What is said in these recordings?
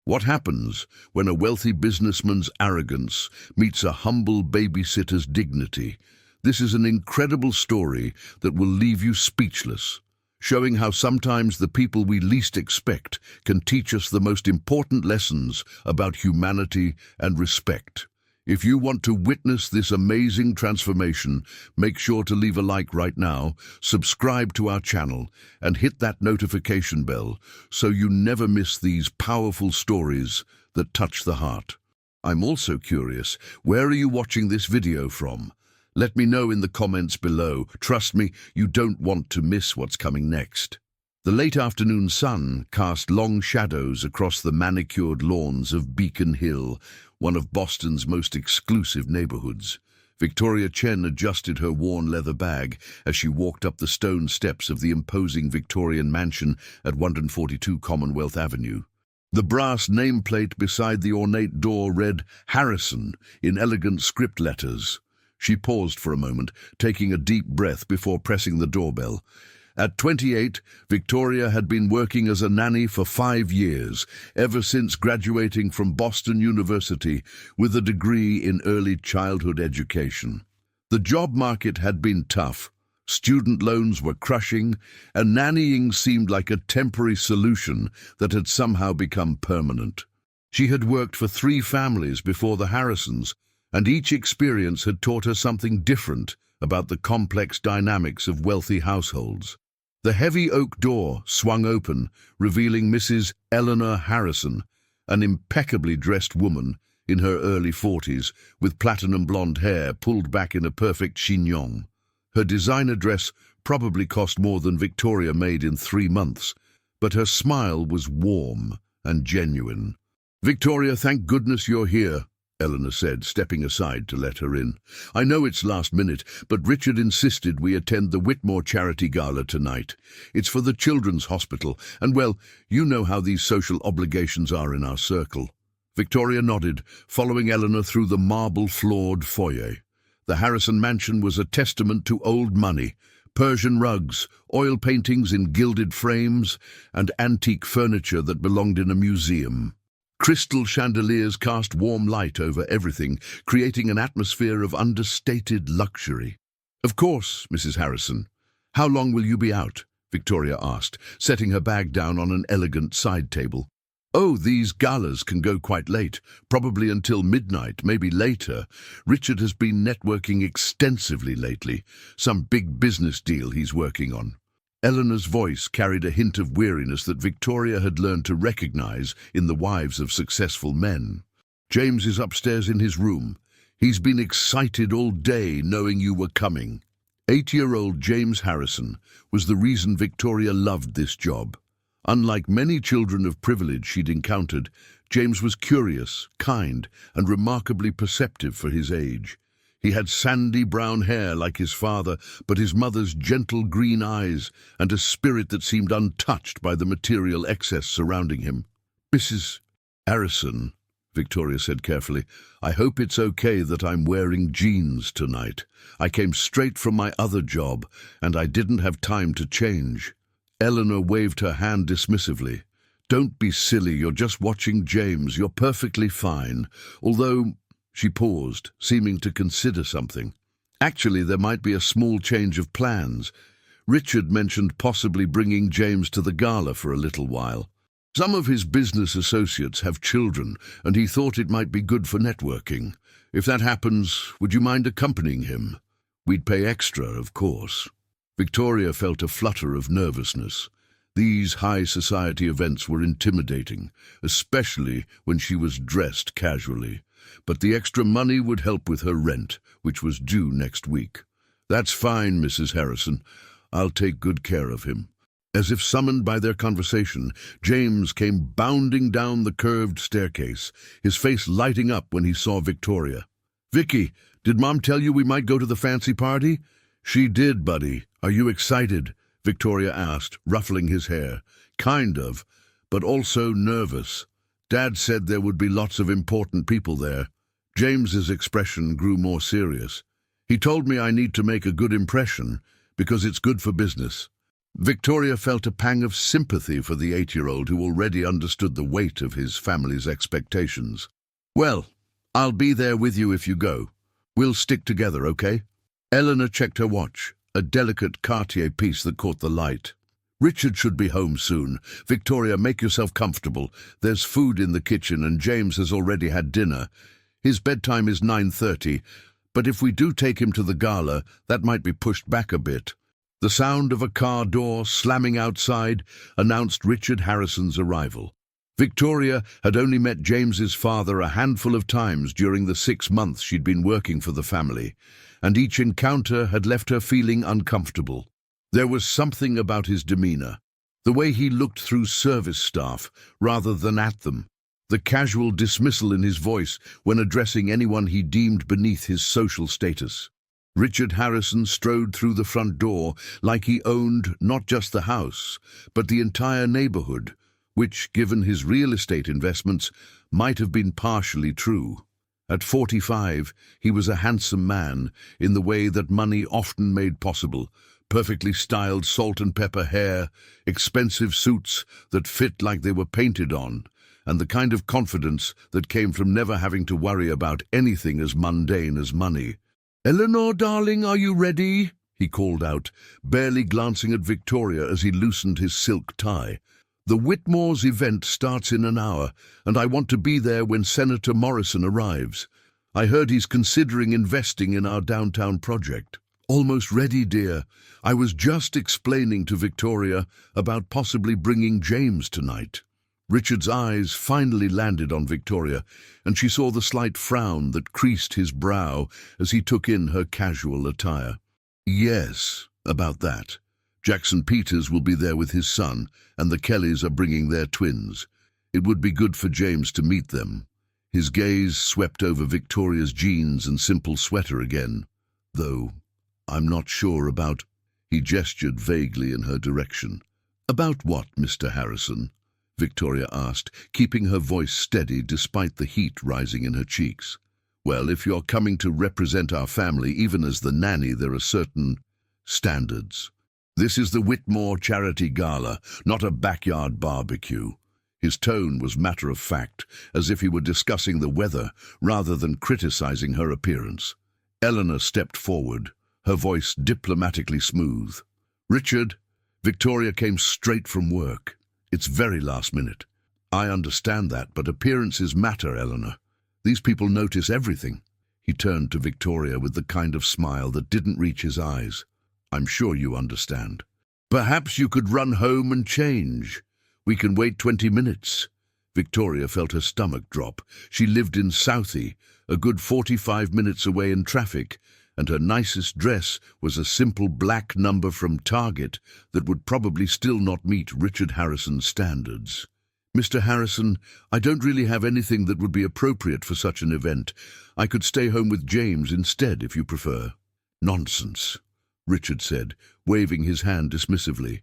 What happens when a wealthy businessman's arrogance meets a humble babysitter's dignity? This is an incredible story that will leave you speechless, showing how sometimes the people we least expect can teach us the most important lessons about humanity and respect. If you want to witness this amazing transformation, make sure to leave a like right now, subscribe to our channel, and hit that notification bell so you never miss these powerful stories that touch the heart. I'm also curious, where are you watching this video from? Let me know in the comments below. Trust me, you don't want to miss what's coming next. The late afternoon sun cast long shadows across the manicured lawns of Beacon Hill, one of Boston's most exclusive neighborhoods. Victoria Chen adjusted her worn leather bag as she walked up the stone steps of the imposing Victorian mansion at 142 Commonwealth Avenue. The brass nameplate beside the ornate door read "Harrison" in elegant script letters. She paused for a moment, taking a deep breath before pressing the doorbell. At 28, Victoria had been working as a nanny for 5 years, ever since graduating from Boston University with a degree in early childhood education. The job market had been tough, student loans were crushing, and nannying seemed like a temporary solution that had somehow become permanent. She had worked for 3 families before the Harrisons, and each experience had taught her something different about the complex dynamics of wealthy households. The heavy oak door swung open, revealing Mrs. Eleanor Harrison, an impeccably dressed woman in her early 40s, with platinum blonde hair pulled back in a perfect chignon. Her designer dress probably cost more than Victoria made in 3 months, but her smile was warm and genuine. "Victoria, thank goodness you're here," Eleanor said, stepping aside to let her in. "I know it's last minute, but Richard insisted we attend the Whitmore Charity Gala tonight. It's for the Children's Hospital, and well, you know how these social obligations are in our circle." Victoria nodded, following Eleanor through the marble-floored foyer. The Harrison mansion was a testament to old money: Persian rugs, oil paintings in gilded frames, and antique furniture that belonged in a museum. Crystal chandeliers cast warm light over everything, creating an atmosphere of understated luxury. "Of course, Mrs. Harrison. How long will you be out?" Victoria asked, setting her bag down on an elegant side table. "Oh, these galas can go quite late, probably until midnight, maybe later. Richard has been networking extensively lately, some big business deal he's working on." Eleanor's voice carried a hint of weariness that Victoria had learned to recognize in the wives of successful men. "James is upstairs in his room. He's been excited all day knowing you were coming." 8-year-old James Harrison was the reason Victoria loved this job. Unlike many children of privilege she'd encountered, James was curious, kind, and remarkably perceptive for his age. He had sandy brown hair like his father, but his mother's gentle green eyes and a spirit that seemed untouched by the material excess surrounding him. "Mrs. Harrison," Victoria said carefully, "I hope it's okay that I'm wearing jeans tonight. I came straight from my other job, and I didn't have time to change." Eleanor waved her hand dismissively. "Don't be silly, you're just watching James. You're perfectly fine. Although—" She paused, seeming to consider something. "Actually, there might be a small change of plans. Richard mentioned possibly bringing James to the gala for a little while. Some of his business associates have children, and he thought it might be good for networking. If that happens, would you mind accompanying him? We'd pay extra, of course." Victoria felt a flutter of nervousness. These high society events were intimidating, especially when she was dressed casually. But the extra money would help with her rent, which was due next week. "That's fine, Mrs. Harrison. I'll take good care of him." As if summoned by their conversation, James came bounding down the curved staircase, his face lighting up when he saw Victoria. "Vicky, did Mom tell you we might go to the fancy party?" "She did, buddy. Are you excited?" Victoria asked, ruffling his hair. "Kind of, but also nervous. Dad said there would be lots of important people there." James's expression grew more serious. "He told me I need to make a good impression because it's good for business." Victoria felt a pang of sympathy for the 8-year-old who already understood the weight of his family's expectations. "Well, I'll be there with you if you go. We'll stick together, okay?" Eleanor checked her watch, a delicate Cartier piece that caught the light. "Richard should be home soon. Victoria, make yourself comfortable. There's food in the kitchen and James has already had dinner. His bedtime is 9:30, but if we do take him to the gala, that might be pushed back a bit." The sound of a car door slamming outside announced Richard Harrison's arrival. Victoria had only met James's father a handful of times during the 6 months she'd been working for the family, and each encounter had left her feeling uncomfortable. There was something about his demeanor, the way he looked through service staff rather than at them, the casual dismissal in his voice when addressing anyone he deemed beneath his social status. Richard Harrison strode through the front door like he owned not just the house, but the entire neighborhood, which, given his real estate investments, might have been partially true. At 45, he was a handsome man in the way that money often made possible: perfectly styled salt and pepper hair, expensive suits that fit like they were painted on, and the kind of confidence that came from never having to worry about anything as mundane as money. "Eleanor, darling, are you ready?" he called out, barely glancing at Victoria as he loosened his silk tie. "The Whitmore's event starts in an hour, and I want to be there when Senator Morrison arrives. I heard he's considering investing in our downtown project." "Almost ready, dear. I was just explaining to Victoria about possibly bringing James tonight." Richard's eyes finally landed on Victoria, and she saw the slight frown that creased his brow as he took in her casual attire. "Yes, about that. Jackson Peters will be there with his son, and the Kellys are bringing their twins. It would be good for James to meet them." His gaze swept over Victoria's jeans and simple sweater again. "Though I'm not sure about—" He gestured vaguely in her direction. "About what, Mr. Harrison?" Victoria asked, keeping her voice steady despite the heat rising in her cheeks. "Well, if you're coming to represent our family, even as the nanny, there are certain standards. This is the Whitmore Charity Gala, not a backyard barbecue." His tone was matter-of-fact, as if he were discussing the weather rather than criticizing her appearance. Eleanor stepped forward, her voice diplomatically smooth. "Richard, Victoria came straight from work. It's very last minute. I understand that, but appearances matter, Eleanor. These people notice everything." He turned to Victoria with the kind of smile that didn't reach his eyes. "I'm sure you understand. Perhaps you could run home and change. We can wait 20 minutes. Victoria felt her stomach drop. She lived in Southie, a good 45 minutes away in traffic, and her nicest dress was a simple black number from Target that would probably still not meet Richard Harrison's standards. "Mr. Harrison, I don't really have anything that would be appropriate for such an event. I could stay home with James instead, if you prefer." "Nonsense," Richard said, waving his hand dismissively.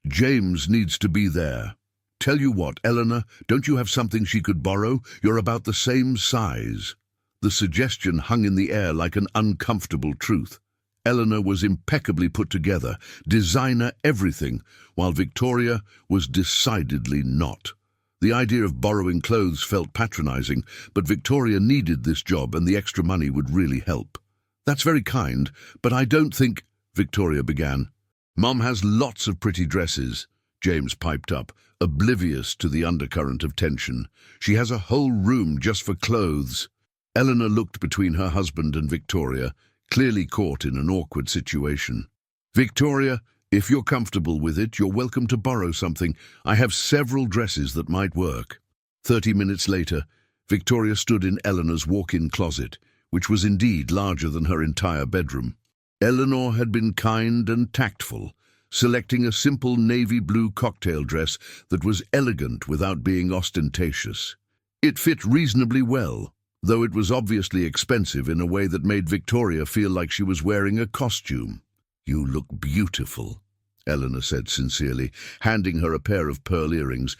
"James needs to be there. Tell you what, Eleanor, don't you have something she could borrow? You're about the same size." The suggestion hung in the air like an uncomfortable truth. Eleanor was impeccably put together, designer everything, while Victoria was decidedly not. The idea of borrowing clothes felt patronizing, but Victoria needed this job and the extra money would really help. "That's very kind, but I don't think—" Victoria began. "Mom has lots of pretty dresses," James piped up, oblivious to the undercurrent of tension. "She has a whole room just for clothes." Eleanor looked between her husband and Victoria, clearly caught in an awkward situation. "Victoria, if you're comfortable with it, you're welcome to borrow something. I have several dresses that might work." 30 minutes later, Victoria stood in Eleanor's walk-in closet, which was indeed larger than her entire bedroom. Eleanor had been kind and tactful, selecting a simple navy blue cocktail dress that was elegant without being ostentatious. It fit reasonably well, though it was obviously expensive in a way that made Victoria feel like she was wearing a costume. "You look beautiful," Eleanor said sincerely, handing her a pair of pearl earrings.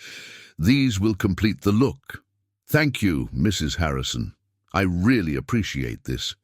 "These will complete the look." "Thank you, Mrs. Harrison. I really appreciate this."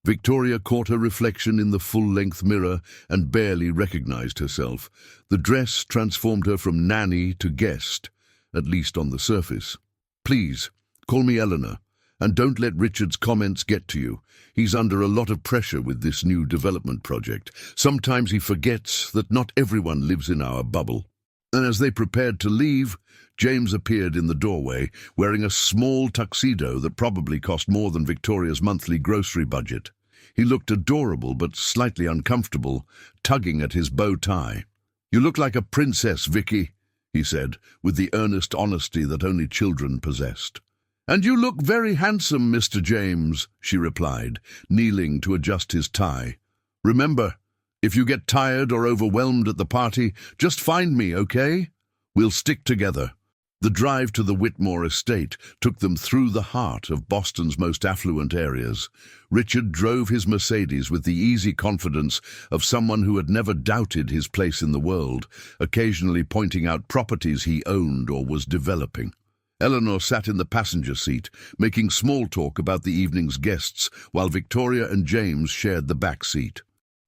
Victoria caught her reflection in the full-length mirror and barely recognized herself. The dress transformed her from nanny to guest, at least on the surface. "Please, call me Eleanor, and don't let Richard's comments get to you. He's under a lot of pressure with this new development project. Sometimes he forgets that not everyone lives in our bubble." And as they prepared to leave, James appeared in the doorway, wearing a small tuxedo that probably cost more than Victoria's monthly grocery budget. He looked adorable but slightly uncomfortable, tugging at his bow tie. "You look like a princess, Vicky," he said, with the earnest honesty that only children possessed. "And you look very handsome, Mr. James," she replied, kneeling to adjust his tie. "Remember, if you get tired or overwhelmed at the party, just find me, okay? We'll stick together." The drive to the Whitmore estate took them through the heart of Boston's most affluent areas. Richard drove his Mercedes with the easy confidence of someone who had never doubted his place in the world, occasionally pointing out properties he owned or was developing. Eleanor sat in the passenger seat, making small talk about the evening's guests, while Victoria and James shared the back seat.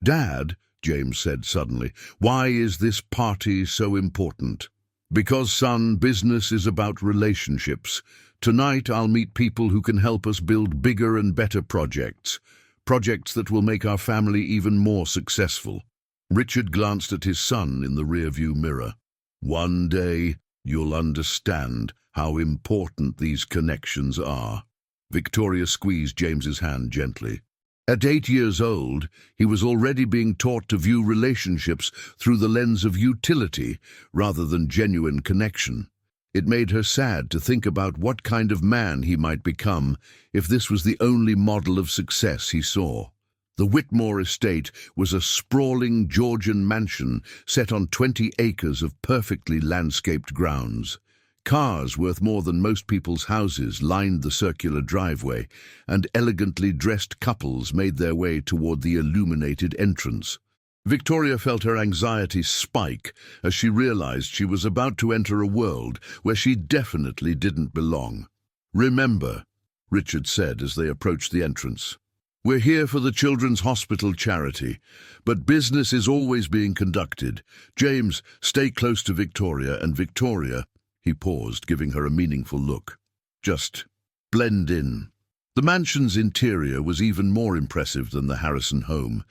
"Dad," James said suddenly, "why is this party so important?" "Because, son, business is about relationships. Tonight I'll meet people who can help us build bigger and better projects that will make our family even more successful." Richard glanced at his son in the rearview mirror. "One day you'll understand how important these connections are." Victoria squeezed James's hand gently. At 8 years old, he was already being taught to view relationships through the lens of utility rather than genuine connection. It made her sad to think about what kind of man he might become if this was the only model of success he saw. The Whitmore estate was a sprawling Georgian mansion set on 20 acres of perfectly landscaped grounds. Cars worth more than most people's houses lined the circular driveway, and elegantly dressed couples made their way toward the illuminated entrance. Victoria felt her anxiety spike as she realized she was about to enter a world where she definitely didn't belong. "Remember," Richard said as they approached the entrance, "we're here for the Children's Hospital charity, but business is always being conducted. James, stay close to Victoria, and Victoria—" He paused, giving her a meaningful look. "Just blend in." The mansion's interior was even more impressive than the Harrison home.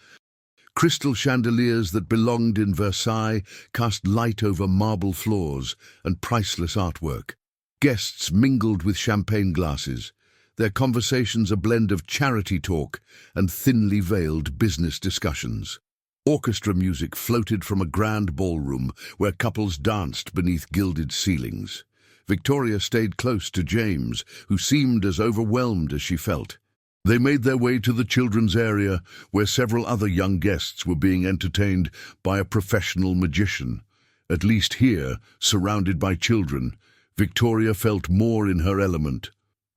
Crystal chandeliers that belonged in Versailles cast light over marble floors and priceless artwork. Guests mingled with champagne glasses, their conversations a blend of charity talk and thinly veiled business discussions. Orchestra music floated from a grand ballroom where couples danced beneath gilded ceilings. Victoria stayed close to James, who seemed as overwhelmed as she felt. They made their way to the children's area, where several other young guests were being entertained by a professional magician. At least here, surrounded by children, Victoria felt more in her element.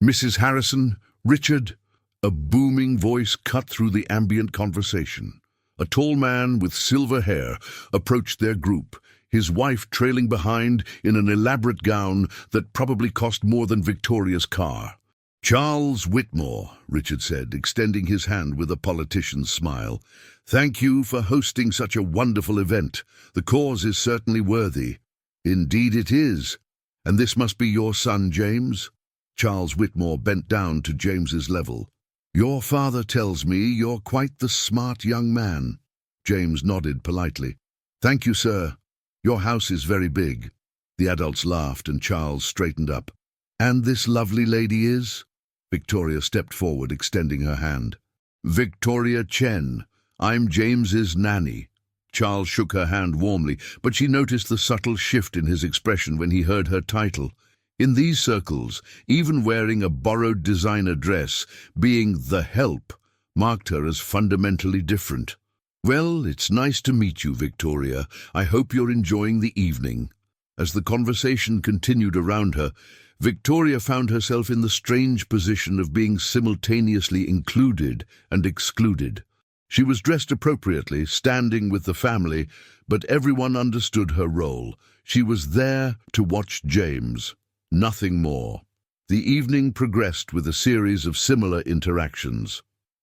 "Mrs. Harrison, Richard," a booming voice cut through the ambient conversation. A tall man with silver hair approached their group, his wife trailing behind in an elaborate gown that probably cost more than Victoria's car. "Charles Whitmore," Richard said, extending his hand with a politician's smile. "Thank you for hosting such a wonderful event. The cause is certainly worthy." "Indeed it is. And this must be your son, James?" Charles Whitmore bent down to James's level. "Your father tells me you're quite the smart young man." James nodded politely. "Thank you, sir. Your house is very big." The adults laughed and Charles straightened up. "And this lovely lady is?" Victoria stepped forward, extending her hand. "Victoria Chen. I'm James's nanny." Charles shook her hand warmly, but she noticed the subtle shift in his expression when he heard her title. In these circles, even wearing a borrowed designer dress, being the help, marked her as fundamentally different. "Well, it's nice to meet you, Victoria. I hope you're enjoying the evening." As the conversation continued around her, Victoria found herself in the strange position of being simultaneously included and excluded. She was dressed appropriately, standing with the family, but everyone understood her role. She was there to watch James. Nothing more. The evening progressed with a series of similar interactions.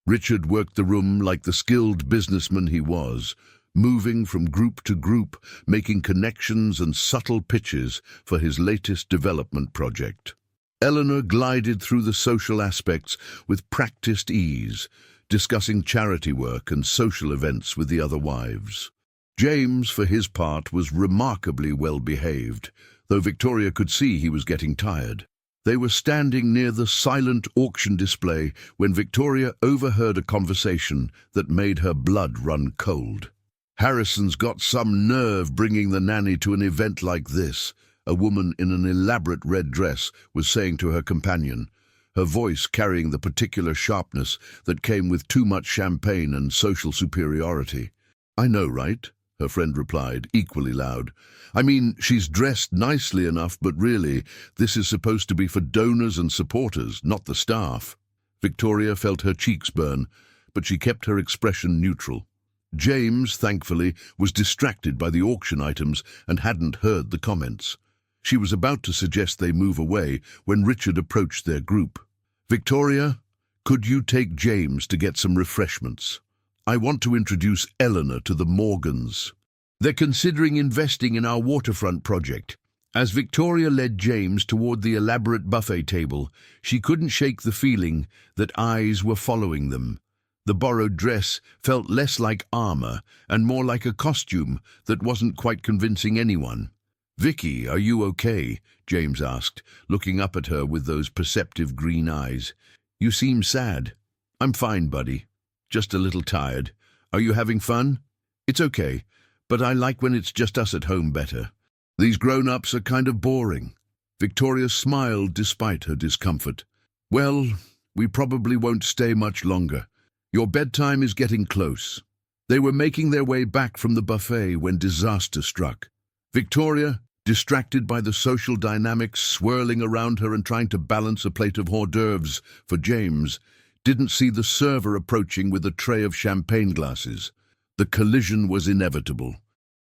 Richard worked the room like the skilled businessman he was, moving from group to group, making connections and subtle pitches for his latest development project. Eleanor glided through the social aspects with practiced ease, discussing charity work and social events with the other wives. James, for his part, was remarkably well behaved, though Victoria could see he was getting tired. They were standing near the silent auction display when Victoria overheard a conversation that made her blood run cold. "Harrison's got some nerve bringing the nanny to an event like this," a woman in an elaborate red dress was saying to her companion, her voice carrying the particular sharpness that came with too much champagne and social superiority. "I know, right?" her friend replied, equally loud. "I mean, she's dressed nicely enough, but really, this is supposed to be for donors and supporters, not the staff." Victoria felt her cheeks burn, but she kept her expression neutral. James, thankfully, was distracted by the auction items and hadn't heard the comments. She was about to suggest they move away when Richard approached their group. "Victoria, could you take James to get some refreshments? I want to introduce Eleanor to the Morgans. They're considering investing in our waterfront project." As Victoria led James toward the elaborate buffet table, she couldn't shake the feeling that eyes were following them. The borrowed dress felt less like armor and more like a costume that wasn't quite convincing anyone. "Vicky, are you okay?" James asked, looking up at her with those perceptive green eyes. "You seem sad." "I'm fine, buddy. Just a little tired. Are you having fun?" "It's okay, but I like when it's just us at home better. These grown-ups are kind of boring." Victoria smiled despite her discomfort. "Well, we probably won't stay much longer. Your bedtime is getting close." They were making their way back from the buffet when disaster struck. Victoria, distracted by the social dynamics swirling around her and trying to balance a plate of hors d'oeuvres for James, didn't see the server approaching with a tray of champagne glasses. The collision was inevitable.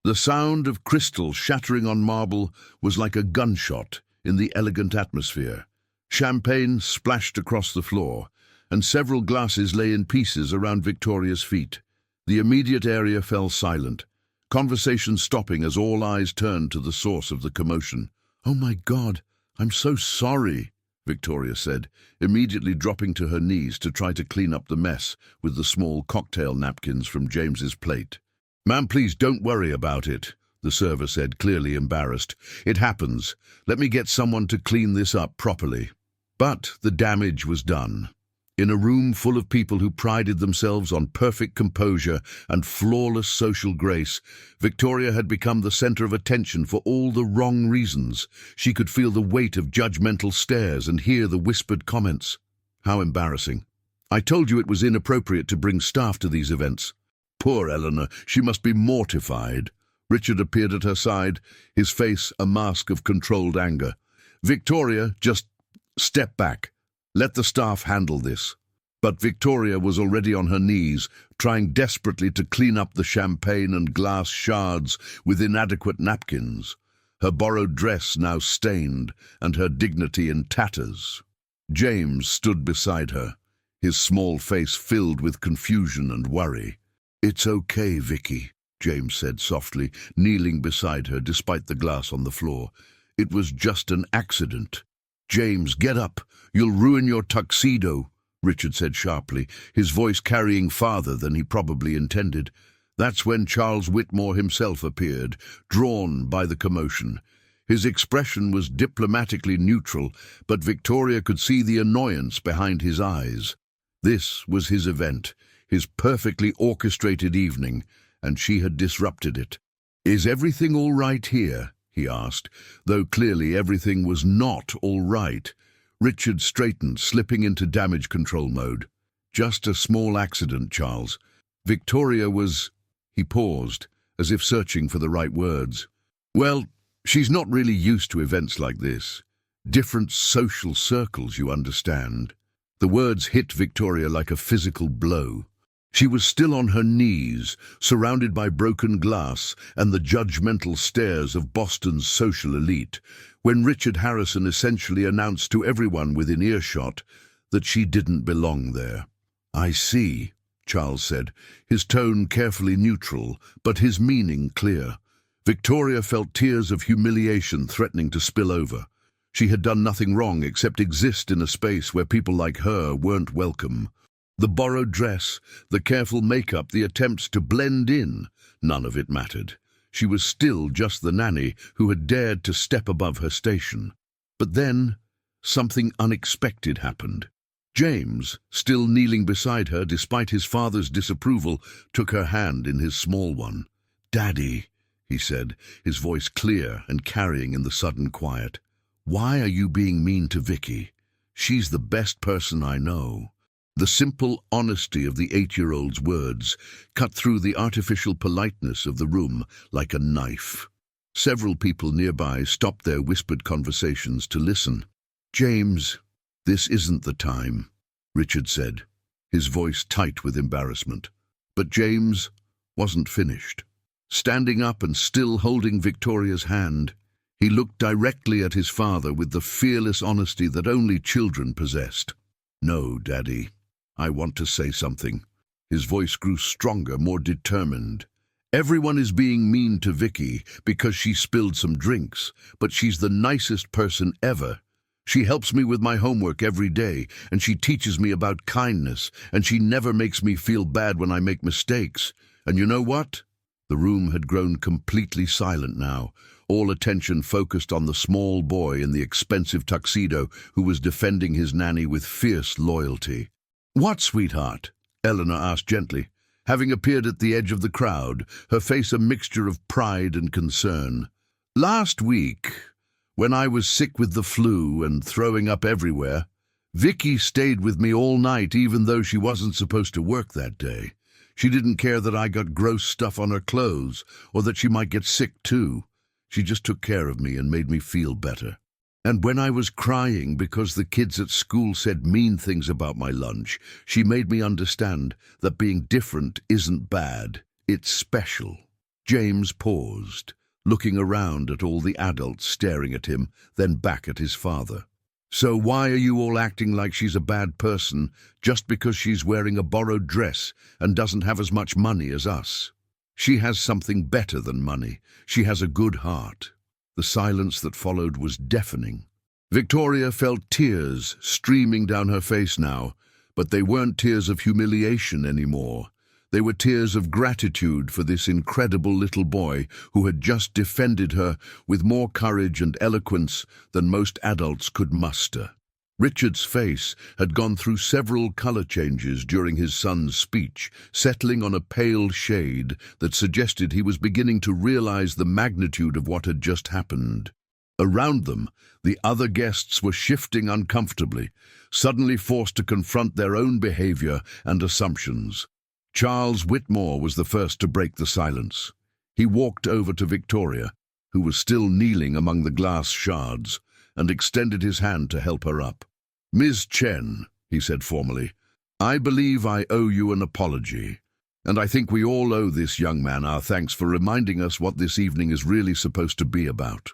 The sound of crystal shattering on marble was like a gunshot in the elegant atmosphere. Champagne splashed across the floor, and several glasses lay in pieces around Victoria's feet. The immediate area fell silent, conversation stopping as all eyes turned to the source of the commotion. "Oh my God, I'm so sorry," Victoria said, immediately dropping to her knees to try to clean up the mess with the small cocktail napkins from James's plate. "Ma'am, please don't worry about it," the server said, clearly embarrassed. "It happens. Let me get someone to clean this up properly." But the damage was done. In a room full of people who prided themselves on perfect composure and flawless social grace, Victoria had become the center of attention for all the wrong reasons. She could feel the weight of judgmental stares and hear the whispered comments. How embarrassing. "I told you it was inappropriate to bring staff to these events." Poor Eleanor, she must be mortified. Richard appeared at her side, his face a mask of controlled anger. "Victoria, just step back. Let the staff handle this." But Victoria was already on her knees, trying desperately to clean up the champagne and glass shards with inadequate napkins, her borrowed dress now stained and her dignity in tatters. James stood beside her, his small face filled with confusion and worry. "It's okay, Vicky," James said softly, kneeling beside her despite the glass on the floor. "It was just an accident." "James, get up. You'll ruin your tuxedo," Richard said sharply, his voice carrying farther than he probably intended. That's when Charles Whitmore himself appeared, drawn by the commotion. His expression was diplomatically neutral, but Victoria could see the annoyance behind his eyes. This was his event, his perfectly orchestrated evening, and she had disrupted it. "Is everything all right here?" he asked, though clearly everything was not all right. Richard straightened, slipping into damage control mode. "Just a small accident, Charles." Victoria was... He paused, as if searching for the right words. "Well, she's not really used to events like this. Different social circles, you understand." The words hit Victoria like a physical blow. She was still on her knees, surrounded by broken glass and the judgmental stares of Boston's social elite, when Richard Harrison essentially announced to everyone within earshot that she didn't belong there. "I see," Charles said, his tone carefully neutral, but his meaning clear. Victoria felt tears of humiliation threatening to spill over. She had done nothing wrong except exist in a space where people like her weren't welcome. The borrowed dress, the careful makeup, the attempts to blend in, none of it mattered. She was still just the nanny who had dared to step above her station. But then, something unexpected happened. James, still kneeling beside her despite his father's disapproval, took her hand in his small one. "Daddy," he said, his voice clear and carrying in the sudden quiet. "Why are you being mean to Vicky? She's the best person I know." The simple honesty of the 8-year-old's words cut through the artificial politeness of the room like a knife. Several people nearby stopped their whispered conversations to listen. "James, this isn't the time," Richard said, his voice tight with embarrassment. But James wasn't finished. Standing up and still holding Victoria's hand, he looked directly at his father with the fearless honesty that only children possessed. "No, Daddy, I want to say something." His voice grew stronger, more determined. "Everyone is being mean to Vicky because she spilled some drinks, but she's the nicest person ever. She helps me with my homework every day, and she teaches me about kindness, and she never makes me feel bad when I make mistakes. And you know what?" The room had grown completely silent now, all attention focused on the small boy in the expensive tuxedo who was defending his nanny with fierce loyalty. "What, sweetheart?" Eleanor asked gently, having appeared at the edge of the crowd, her face a mixture of pride and concern. "Last week, when I was sick with the flu and throwing up everywhere, Vicky stayed with me all night even though she wasn't supposed to work that day. She didn't care that I got gross stuff on her clothes or that she might get sick too. She just took care of me and made me feel better. And when I was crying because the kids at school said mean things about my lunch, she made me understand that being different isn't bad, it's special." James paused, looking around at all the adults staring at him, then back at his father. "So why are you all acting like she's a bad person just because she's wearing a borrowed dress and doesn't have as much money as us? She has something better than money. She has a good heart." The silence that followed was deafening. Victoria felt tears streaming down her face now, but they weren't tears of humiliation anymore. They were tears of gratitude for this incredible little boy who had just defended her with more courage and eloquence than most adults could muster. Richard's face had gone through several color changes during his son's speech, settling on a pale shade that suggested he was beginning to realize the magnitude of what had just happened. Around them, the other guests were shifting uncomfortably, suddenly forced to confront their own behavior and assumptions. Charles Whitmore was the first to break the silence. He walked over to Victoria, who was still kneeling among the glass shards, and extended his hand to help her up. "Ms. Chen," he said formally, "I believe I owe you an apology, and I think we all owe this young man our thanks for reminding us what this evening is really supposed to be about."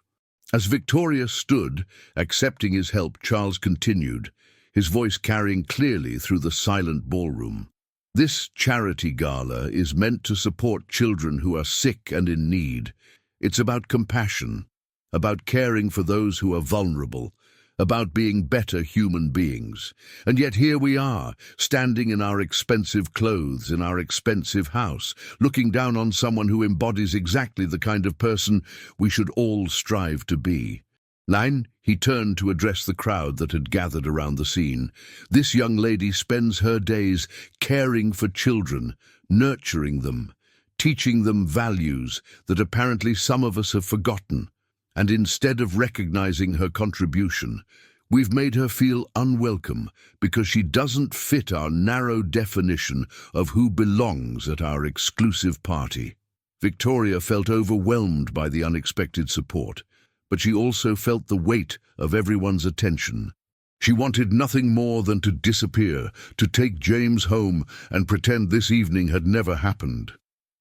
As Victoria stood, accepting his help, Charles continued, his voice carrying clearly through the silent ballroom. "This charity gala is meant to support children who are sick and in need. It's about compassion, about caring for those who are vulnerable, about being better human beings. And yet here we are, standing in our expensive clothes, in our expensive house, looking down on someone who embodies exactly the kind of person we should all strive to be." Nanny, he turned to address the crowd that had gathered around the scene. "This young lady spends her days caring for children, nurturing them, teaching them values that apparently some of us have forgotten. And instead of recognizing her contribution, we've made her feel unwelcome because she doesn't fit our narrow definition of who belongs at our exclusive party." Victoria felt overwhelmed by the unexpected support, but she also felt the weight of everyone's attention. She wanted nothing more than to disappear, to take James home and pretend this evening had never happened.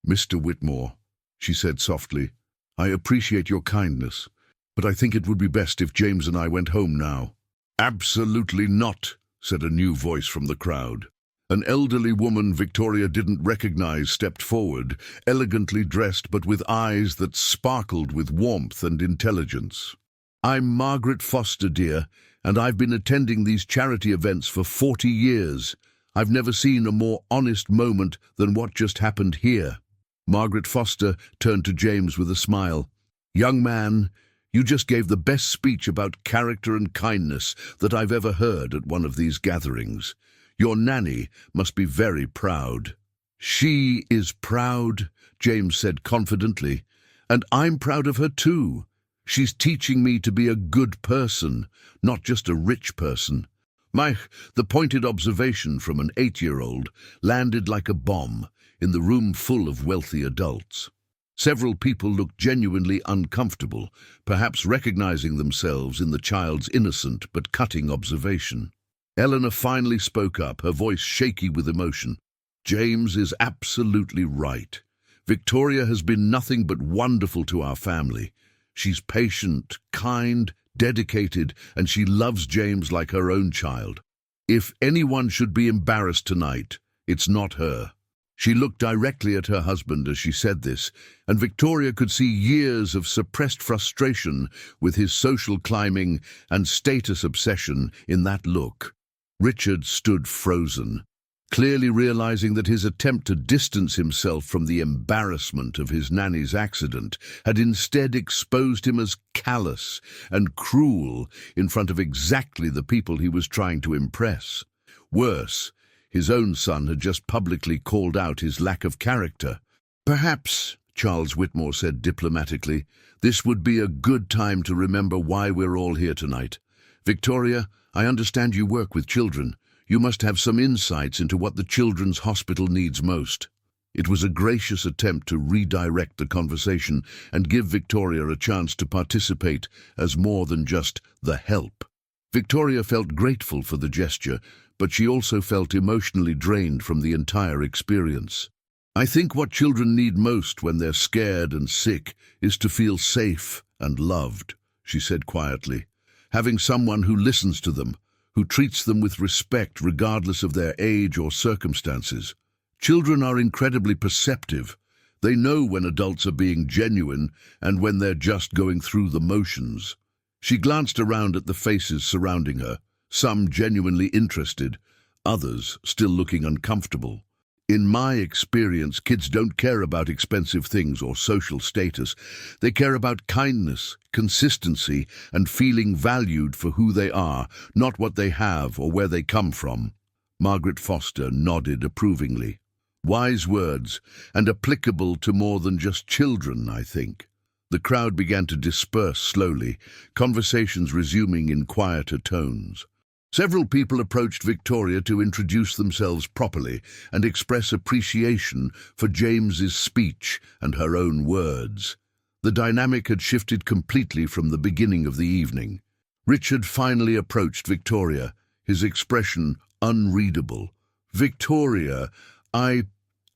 "Mr. Whitmore," she said softly, "I appreciate your kindness, but I think it would be best if James and I went home now." "Absolutely not," said a new voice from the crowd. An elderly woman Victoria didn't recognize stepped forward, elegantly dressed but with eyes that sparkled with warmth and intelligence. "I'm Margaret Foster, dear, and I've been attending these charity events for 40 years. I've never seen a more honest moment than what just happened here." Margaret Foster turned to James with a smile. "Young man, you just gave the best speech about character and kindness that I've ever heard at one of these gatherings. Your nanny must be very proud." "She is proud," James said confidently, "and I'm proud of her too. She's teaching me to be a good person, not just a rich person." The pointed observation from an 8-year-old landed like a bomb in the room full of wealthy adults. Several people looked genuinely uncomfortable, perhaps recognizing themselves in the child's innocent but cutting observation. Eleanor finally spoke up, her voice shaky with emotion. "James is absolutely right. Victoria has been nothing but wonderful to our family. She's patient, kind, dedicated, and she loves James like her own child. If anyone should be embarrassed tonight, it's not her." She looked directly at her husband as she said this, and Victoria could see years of suppressed frustration with his social climbing and status obsession in that look. Richard stood frozen, clearly realizing that his attempt to distance himself from the embarrassment of his nanny's accident had instead exposed him as callous and cruel in front of exactly the people he was trying to impress. Worse, his own son had just publicly called out his lack of character. "Perhaps," Charles Whitmore said diplomatically, "this would be a good time to remember why we're all here tonight. Victoria, I understand you work with children. You must have some insights into what the children's hospital needs most." It was a gracious attempt to redirect the conversation and give Victoria a chance to participate as more than just the help. Victoria felt grateful for the gesture, but she also felt emotionally drained from the entire experience. "I think what children need most when they're scared and sick is to feel safe and loved," she said quietly. "Having someone who listens to them, who treats them with respect regardless of their age or circumstances. Children are incredibly perceptive. They know when adults are being genuine and when they're just going through the motions." She glanced around at the faces surrounding her, some genuinely interested, others still looking uncomfortable. "In my experience, kids don't care about expensive things or social status. They care about kindness, consistency, and feeling valued for who they are, not what they have or where they come from." Margaret Foster nodded approvingly. "Wise words, and applicable to more than just children, I think." The crowd began to disperse slowly, conversations resuming in quieter tones. Several people approached Victoria to introduce themselves properly and express appreciation for James's speech and her own words. The dynamic had shifted completely from the beginning of the evening. Richard finally approached Victoria, his expression unreadable. "Victoria, I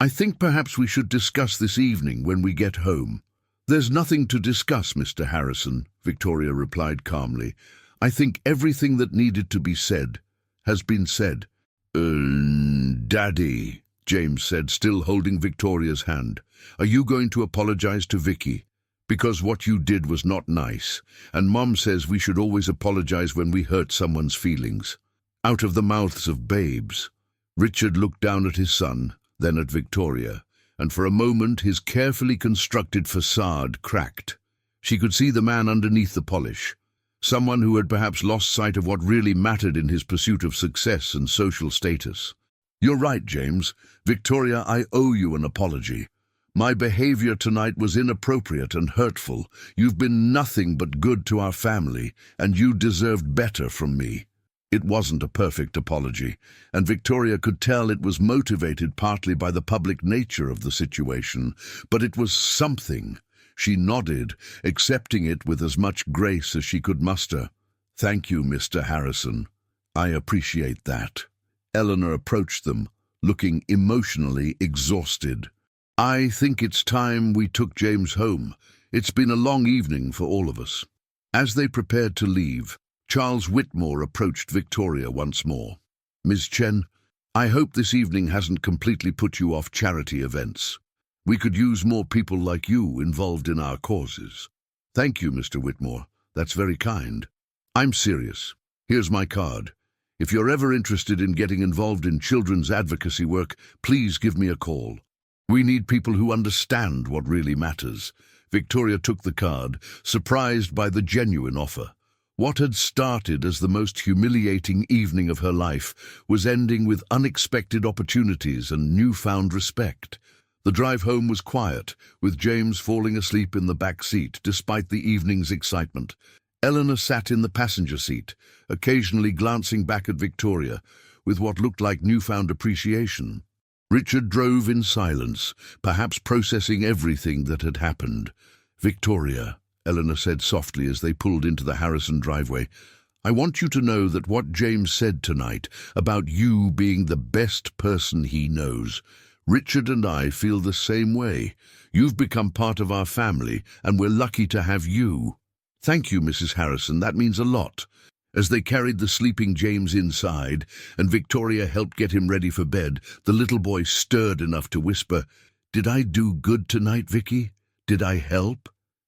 think perhaps we should discuss this evening when we get home." "There's nothing to discuss, Mr. Harrison," Victoria replied calmly. "I think everything that needed to be said has been said." Daddy," James said, still holding Victoria's hand, "are you going to apologize to Vicky? Because what you did was not nice, and Mom says we should always apologize when we hurt someone's feelings." Out of the mouths of babes. Richard looked down at his son, then at Victoria, and for a moment his carefully constructed facade cracked. She could see the man underneath the polish. Someone who had perhaps lost sight of what really mattered in his pursuit of success and social status. "You're right, James. Victoria, I owe you an apology. My behavior tonight was inappropriate and hurtful. You've been nothing but good to our family, and you deserved better from me." It wasn't a perfect apology, and Victoria could tell it was motivated partly by the public nature of the situation, but it was something. She nodded, accepting it with as much grace as she could muster. "Thank you, Mr. Harrison. I appreciate that." Eleanor approached them, looking emotionally exhausted. "I think it's time we took James home. It's been a long evening for all of us." As they prepared to leave, Charles Whitmore approached Victoria once more. "Ms. Chen, I hope this evening hasn't completely put you off charity events. We could use more people like you involved in our causes. Thank you, Mr. Whitmore. That's very kind. I'm serious. Here's my card. If you're ever interested in getting involved in children's advocacy work, please give me a call. We need people who understand what really matters. Victoria took the card, surprised by the genuine offer. What had started as the most humiliating evening of her life was ending with unexpected opportunities and newfound respect. The drive home was quiet, with James falling asleep in the back seat despite the evening's excitement. Eleanor sat in the passenger seat, occasionally glancing back at Victoria with what looked like newfound appreciation. Richard drove in silence, perhaps processing everything that had happened. "Victoria," Eleanor said softly as they pulled into the Harrison driveway, "I want you to know that what James said tonight about you being the best person he knows, Richard and I feel the same way. You've become part of our family, and we're lucky to have you." "Thank you, Mrs. Harrison, that means a lot." As they carried the sleeping James inside, and Victoria helped get him ready for bed, the little boy stirred enough to whisper, "Did I do good tonight, Vicky? Did I help?"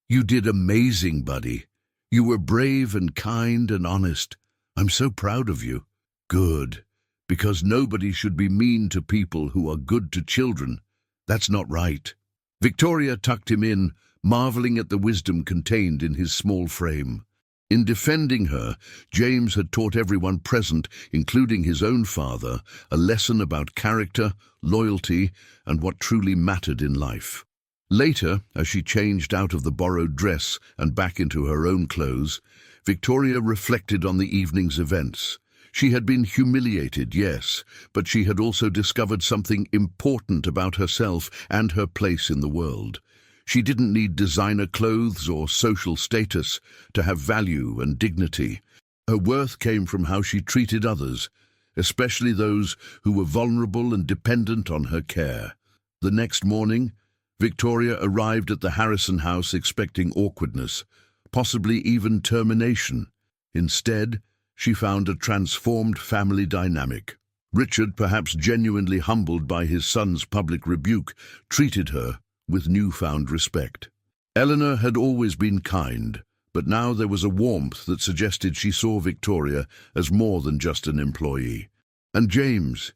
"You did amazing, buddy. You were brave and kind and honest. I'm so proud of you." "Good. Because nobody should be mean to people who are good to children. That's not right." Victoria tucked him in, marveling at the wisdom contained in his small frame. In defending her, James had taught everyone present, including his own father, a lesson about character, loyalty, and what truly mattered in life. Later, as she changed out of the borrowed dress and back into her own clothes, Victoria reflected on the evening's events. She had been humiliated, yes, but she had also discovered something important about herself and her place in the world. She didn't need designer clothes or social status to have value and dignity. Her worth came from how she treated others, especially those who were vulnerable and dependent on her care. The next morning, Victoria arrived at the Harrison house expecting awkwardness, possibly even termination. Instead, she found a transformed family dynamic. Richard, perhaps genuinely humbled by his son's public rebuke, treated her with newfound respect. Eleanor had always been kind, but now there was a warmth that suggested she saw Victoria as more than just an employee. And James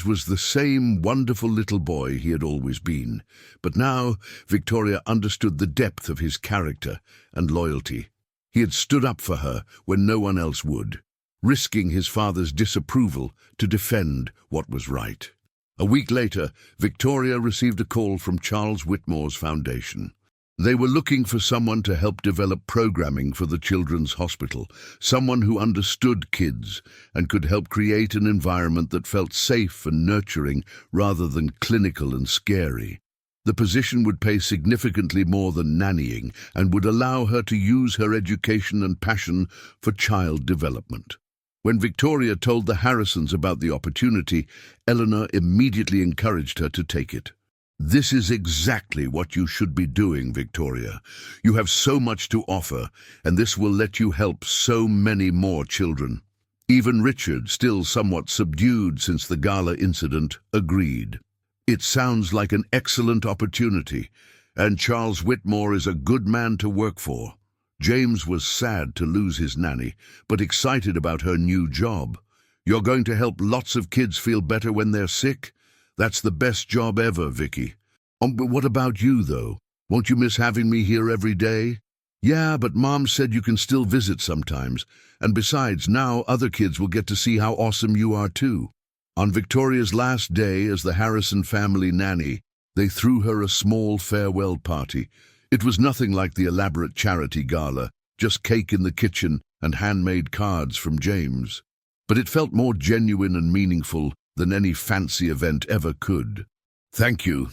was the same wonderful little boy he had always been, but now Victoria understood the depth of his character and loyalty. He had stood up for her when no one else would, risking his father's disapproval to defend what was right. A week later, Victoria received a call from Charles Whitmore's foundation. They were looking for someone to help develop programming for the Children's Hospital, someone who understood kids and could help create an environment that felt safe and nurturing rather than clinical and scary. The position would pay significantly more than nannying and would allow her to use her education and passion for child development. When Victoria told the Harrisons about the opportunity, Eleanor immediately encouraged her to take it. "This is exactly what you should be doing, Victoria. You have so much to offer, and this will let you help so many more children." Even Richard, still somewhat subdued since the gala incident, agreed. "It sounds like an excellent opportunity, and Charles Whitmore is a good man to work for." James was sad to lose his nanny, but excited about her new job. "You're going to help lots of kids feel better when they're sick? That's the best job ever, Vicky." But what about you, though? Won't you miss having me here every day?" "Yeah, but Mom said you can still visit sometimes. And besides, now other kids will get to see how awesome you are, too." On Victoria's last day as the Harrison family nanny, they threw her a small farewell party. It was nothing like the elaborate charity gala, just cake in the kitchen and handmade cards from James. But it felt more genuine and meaningful than any fancy event ever could. "Thank you,"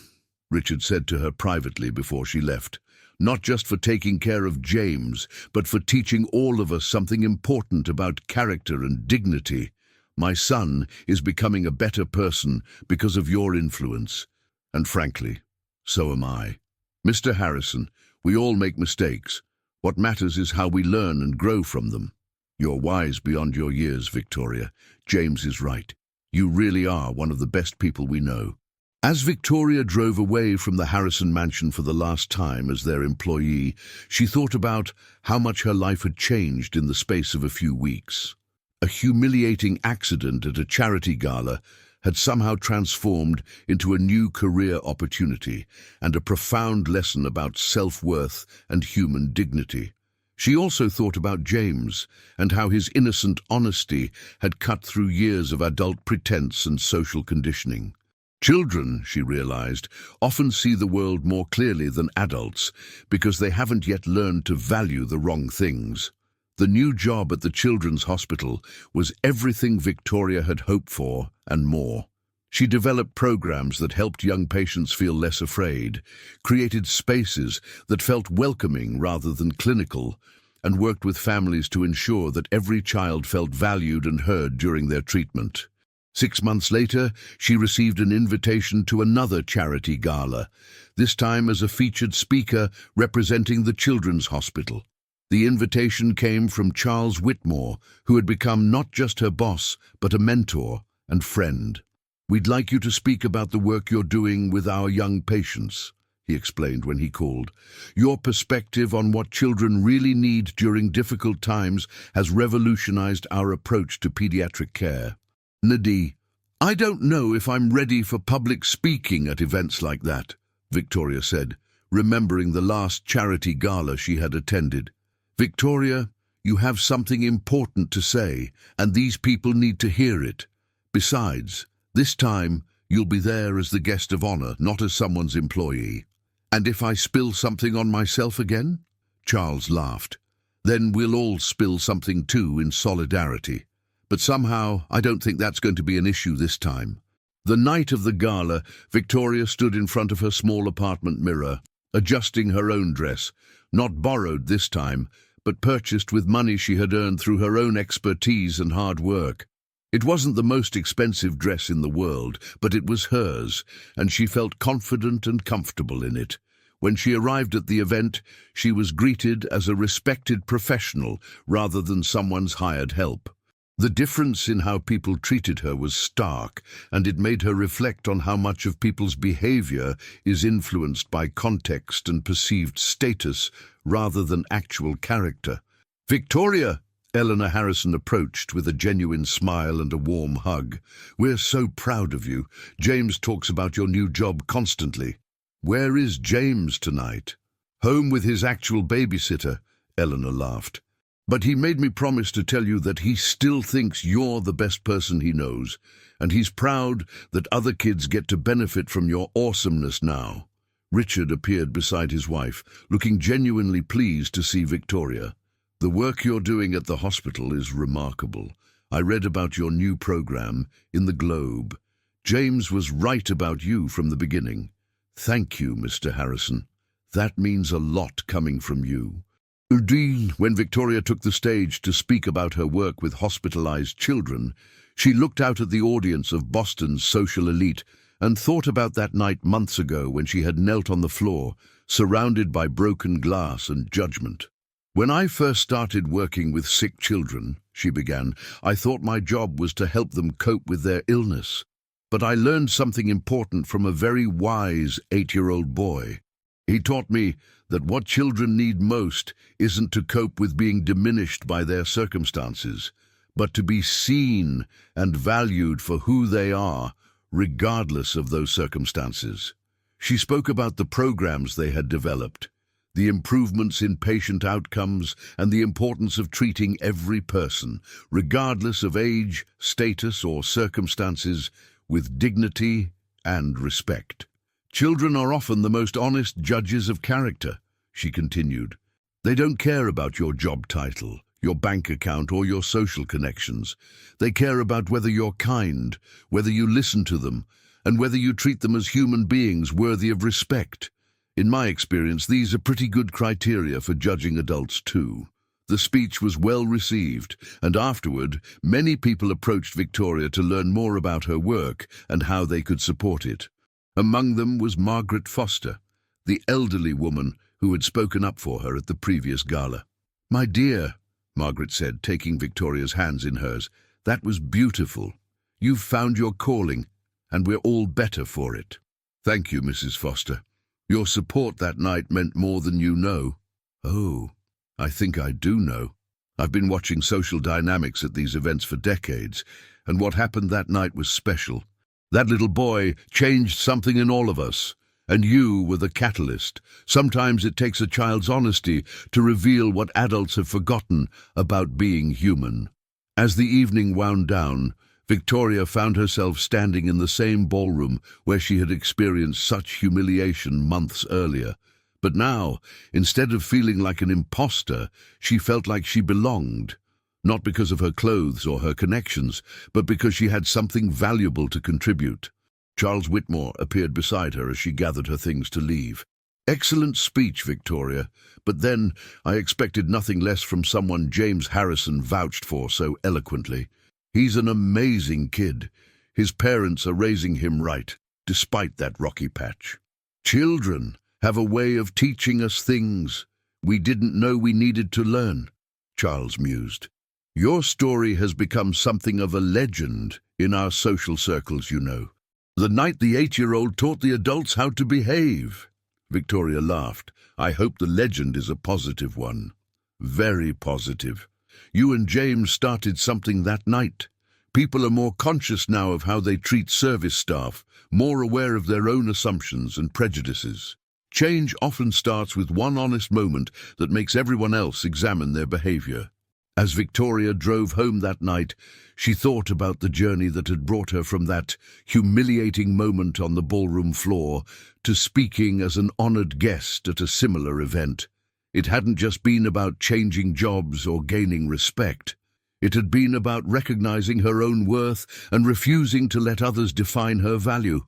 Richard said to her privately before she left, "not just for taking care of James, but for teaching all of us something important about character and dignity. My son is becoming a better person because of your influence, and frankly, so am I. Mr. Harrison, we all make mistakes. What matters is how we learn and grow from them. You're wise beyond your years, Victoria. James is right. You really are one of the best people we know." As Victoria drove away from the Harrison mansion for the last time as their employee, she thought about how much her life had changed in the space of a few weeks. A humiliating accident at a charity gala had somehow transformed into a new career opportunity and a profound lesson about self-worth and human dignity. She also thought about James and how his innocent honesty had cut through years of adult pretense and social conditioning. Children, she realized, often see the world more clearly than adults because they haven't yet learned to value the wrong things. The new job at the children's hospital was everything Victoria had hoped for and more. She developed programs that helped young patients feel less afraid, created spaces that felt welcoming rather than clinical, and worked with families to ensure that every child felt valued and heard during their treatment. 6 months later, she received an invitation to another charity gala, this time as a featured speaker representing the Children's Hospital. The invitation came from Charles Whitmore, who had become not just her boss, but a mentor and friend. "We'd like you to speak about the work you're doing with our young patients," he explained when he called. "Your perspective on what children really need during difficult times has revolutionized our approach to pediatric care." "Nanny, I don't know if I'm ready for public speaking at events like that," Victoria said, remembering the last charity gala she had attended. "Victoria, you have something important to say, and these people need to hear it. Besides, this time you'll be there as the guest of honor, not as someone's employee." "And if I spill something on myself again?" Charles laughed. "Then we'll all spill something too in solidarity. But somehow, I don't think that's going to be an issue this time." The night of the gala, Victoria stood in front of her small apartment mirror, adjusting her own dress, not borrowed this time, but purchased with money she had earned through her own expertise and hard work. It wasn't the most expensive dress in the world, but it was hers, and she felt confident and comfortable in it. When she arrived at the event, she was greeted as a respected professional rather than someone's hired help. The difference in how people treated her was stark, and it made her reflect on how much of people's behavior is influenced by context and perceived status rather than actual character. "Victoria," Eleanor Harrison approached with a genuine smile and a warm hug. "We're so proud of you. James talks about your new job constantly." "Where is James tonight?" "Home with his actual babysitter," Eleanor laughed. "But he made me promise to tell you that he still thinks you're the best person he knows, and he's proud that other kids get to benefit from your awesomeness now." Richard appeared beside his wife, looking genuinely pleased to see Victoria. "The work you're doing at the hospital is remarkable. I read about your new program in the Globe. James was right about you from the beginning. Thank you, Mr. Harrison. That means a lot coming from you." Indeed, when Victoria took the stage to speak about her work with hospitalized children, she looked out at the audience of Boston's social elite and thought about that night months ago when she had knelt on the floor, surrounded by broken glass and judgment. "When I first started working with sick children," she began, "I thought my job was to help them cope with their illness. But I learned something important from a very wise 8-year-old boy. He taught me that what children need most isn't to cope with being diminished by their circumstances, but to be seen and valued for who they are, regardless of those circumstances." She spoke about the programs they had developed, the improvements in patient outcomes, and the importance of treating every person, regardless of age, status, or circumstances, with dignity and respect. "Children are often the most honest judges of character," she continued. "They don't care about your job title, your bank account, or your social connections. They care about whether you're kind, whether you listen to them, and whether you treat them as human beings worthy of respect. In my experience, these are pretty good criteria for judging adults too." The speech was well received, and afterward, many people approached Victoria to learn more about her work and how they could support it. Among them was Margaret Foster, the elderly woman who had spoken up for her at the previous gala. "My dear," Margaret said, taking Victoria's hands in hers, "that was beautiful. You've found your calling, and we're all better for it. Thank you, Mrs. Foster. Your support that night meant more than you know. Oh, I think I do know. I've been watching social dynamics at these events for decades, and what happened that night was special. That little boy changed something in all of us, and you were the catalyst. Sometimes it takes a child's honesty to reveal what adults have forgotten about being human. As the evening wound down, Victoria found herself standing in the same ballroom where she had experienced such humiliation months earlier. But now, instead of feeling like an imposter, she felt like she belonged. Not because of her clothes or her connections, but because she had something valuable to contribute. Charles Whitmore appeared beside her as she gathered her things to leave. Excellent speech, Victoria, but then I expected nothing less from someone James Harrison vouched for so eloquently. He's an amazing kid. His parents are raising him right, despite that rocky patch. Children have a way of teaching us things we didn't know we needed to learn, Charles mused. Your story has become something of a legend in our social circles, you know. The night the 8-year-old taught the adults how to behave. Victoria laughed. I hope the legend is a positive one. Very positive. You and James started something that night. People are more conscious now of how they treat service staff, more aware of their own assumptions and prejudices. Change often starts with one honest moment that makes everyone else examine their behavior. As Victoria drove home that night, she thought about the journey that had brought her from that humiliating moment on the ballroom floor to speaking as an honored guest at a similar event. It hadn't just been about changing jobs or gaining respect. It had been about recognizing her own worth and refusing to let others define her value.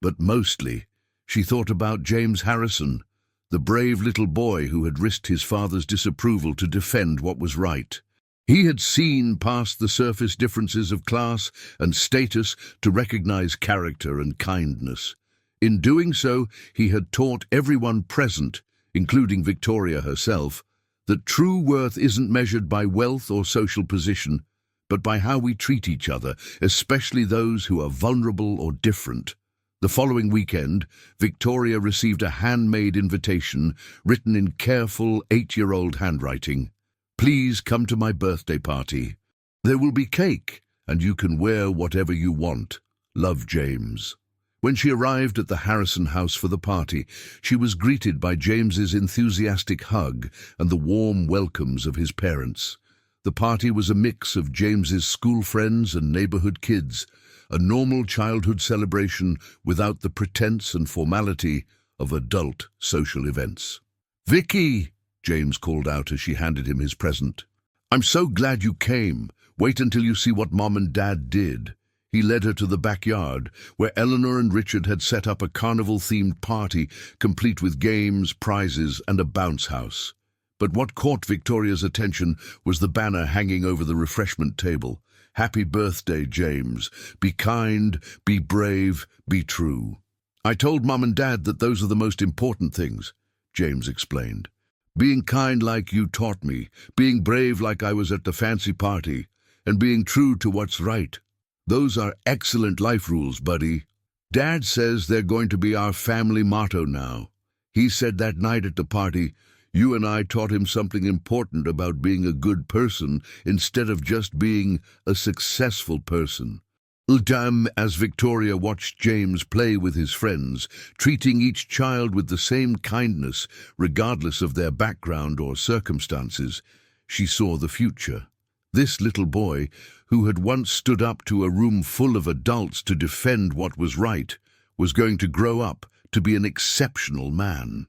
But mostly, she thought about James Harrison, the brave little boy who had risked his father's disapproval to defend what was right. He had seen past the surface differences of class and status to recognize character and kindness. In doing so, he had taught everyone present, including Victoria herself, that true worth isn't measured by wealth or social position, but by how we treat each other, especially those who are vulnerable or different. The following weekend, Victoria received a handmade invitation written in careful 8-year-old handwriting. Please come to my birthday party. There will be cake, and you can wear whatever you want. Love, James. When she arrived at the Harrison house for the party, she was greeted by James's enthusiastic hug and the warm welcomes of his parents. The party was a mix of James's school friends and neighborhood kids, a normal childhood celebration without the pretense and formality of adult social events. "Vicky!" James called out as she handed him his present. "I'm so glad you came. Wait until you see what Mom and Dad did." He led her to the backyard, where Eleanor and Richard had set up a carnival-themed party, complete with games, prizes, and a bounce house. But what caught Victoria's attention was the banner hanging over the refreshment table. "Happy birthday, James. Be kind, be brave, be true." "I told Mom and Dad that those are the most important things," James explained. "Being kind like you taught me, being brave like I was at the fancy party, and being true to what's right. Those are excellent life rules, buddy. Dad says they're going to be our family motto now. He said that night at the party, you and I taught him something important about being a good person instead of just being a successful person." As Victoria watched James play with his friends, treating each child with the same kindness, regardless of their background or circumstances, she saw the future. This little boy, who had once stood up to a room full of adults to defend what was right, was going to grow up to be an exceptional man.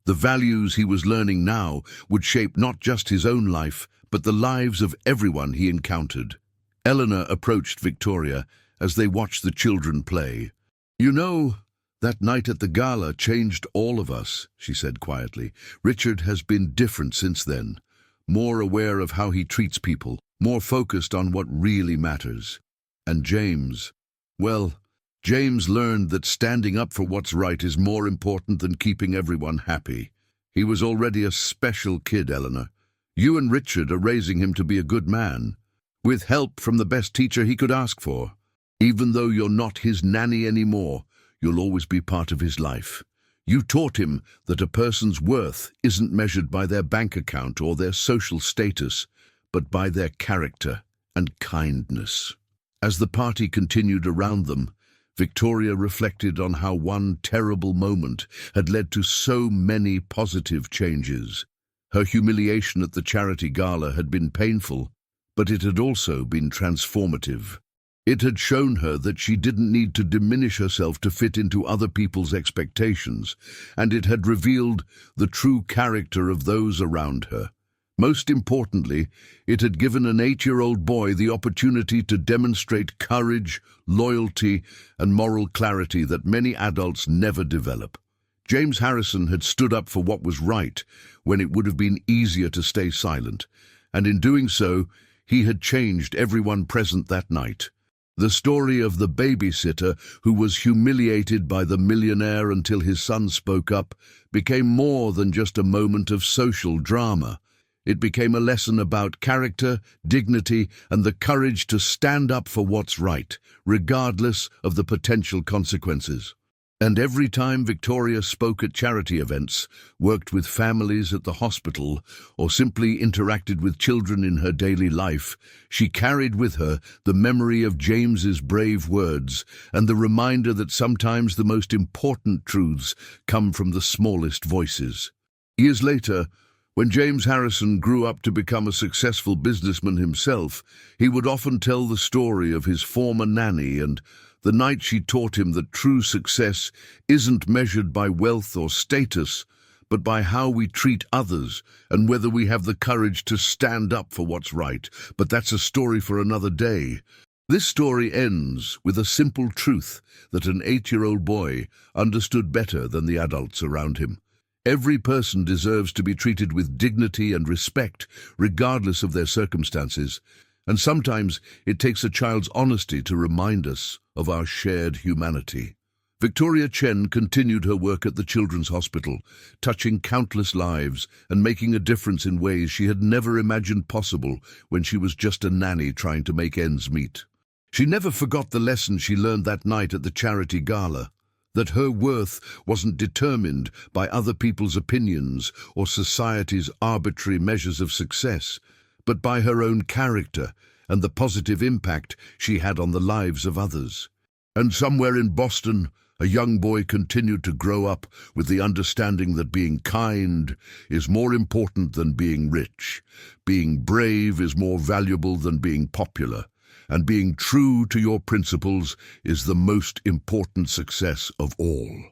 The values he was learning now would shape not just his own life, but the lives of everyone he encountered. Eleanor approached Victoria as they watched the children play. "You know, that night at the gala changed all of us," she said quietly. "Richard has been different since then, more aware of how he treats people, more focused on what really matters. And James, well, James learned that standing up for what's right is more important than keeping everyone happy. He was already a special kid, Eleanor. You and Richard are raising him to be a good man, with help from the best teacher he could ask for. Even though you're not his nanny anymore, you'll always be part of his life. You taught him that a person's worth isn't measured by their bank account or their social status, but by their character and kindness. As the party continued around them, Victoria reflected on how one terrible moment had led to so many positive changes. Her humiliation at the charity gala had been painful, but it had also been transformative. It had shown her that she didn't need to diminish herself to fit into other people's expectations, and it had revealed the true character of those around her. Most importantly, it had given an 8-year-old boy the opportunity to demonstrate courage, loyalty, and moral clarity that many adults never develop. James Harrison had stood up for what was right when it would have been easier to stay silent, and in doing so, he had changed everyone present that night. The story of the babysitter who was humiliated by the millionaire until his son spoke up became more than just a moment of social drama. It became a lesson about character, dignity, and the courage to stand up for what's right, regardless of the potential consequences. And every time Victoria spoke at charity events, worked with families at the hospital, or simply interacted with children in her daily life, she carried with her the memory of James's brave words and the reminder that sometimes the most important truths come from the smallest voices. Years later, when James Harrison grew up to become a successful businessman himself, he would often tell the story of his former nanny and the night she taught him that true success isn't measured by wealth or status, but by how we treat others and whether we have the courage to stand up for what's right. But that's a story for another day. This story ends with a simple truth that an 8-year-old boy understood better than the adults around him. Every person deserves to be treated with dignity and respect, regardless of their circumstances, and sometimes it takes a child's honesty to remind us of our shared humanity. Victoria Chen continued her work at the Children's Hospital, touching countless lives and making a difference in ways she had never imagined possible when she was just a nanny trying to make ends meet. She never forgot the lesson she learned that night at the charity gala, that her worth wasn't determined by other people's opinions or society's arbitrary measures of success, but by her own character and the positive impact she had on the lives of others. And somewhere in Boston, a young boy continued to grow up with the understanding that being kind is more important than being rich, being brave is more valuable than being popular, and being true to your principles is the most important success of all.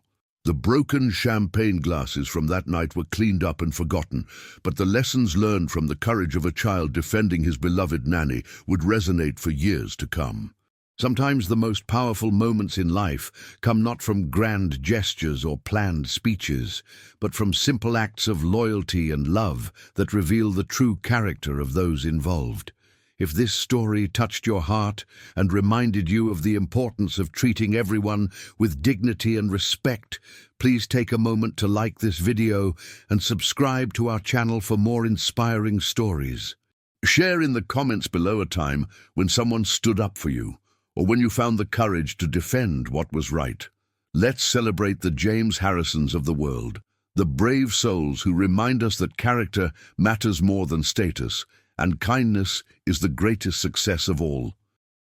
The broken champagne glasses from that night were cleaned up and forgotten, but the lessons learned from the courage of a child defending his beloved nanny would resonate for years to come. Sometimes the most powerful moments in life come not from grand gestures or planned speeches, but from simple acts of loyalty and love that reveal the true character of those involved. If this story touched your heart and reminded you of the importance of treating everyone with dignity and respect, please take a moment to like this video and subscribe to our channel for more inspiring stories. Share in the comments below a time when someone stood up for you, or when you found the courage to defend what was right. Let's celebrate the James Harrisons of the world, the brave souls who remind us that character matters more than status, and kindness is the greatest success of all.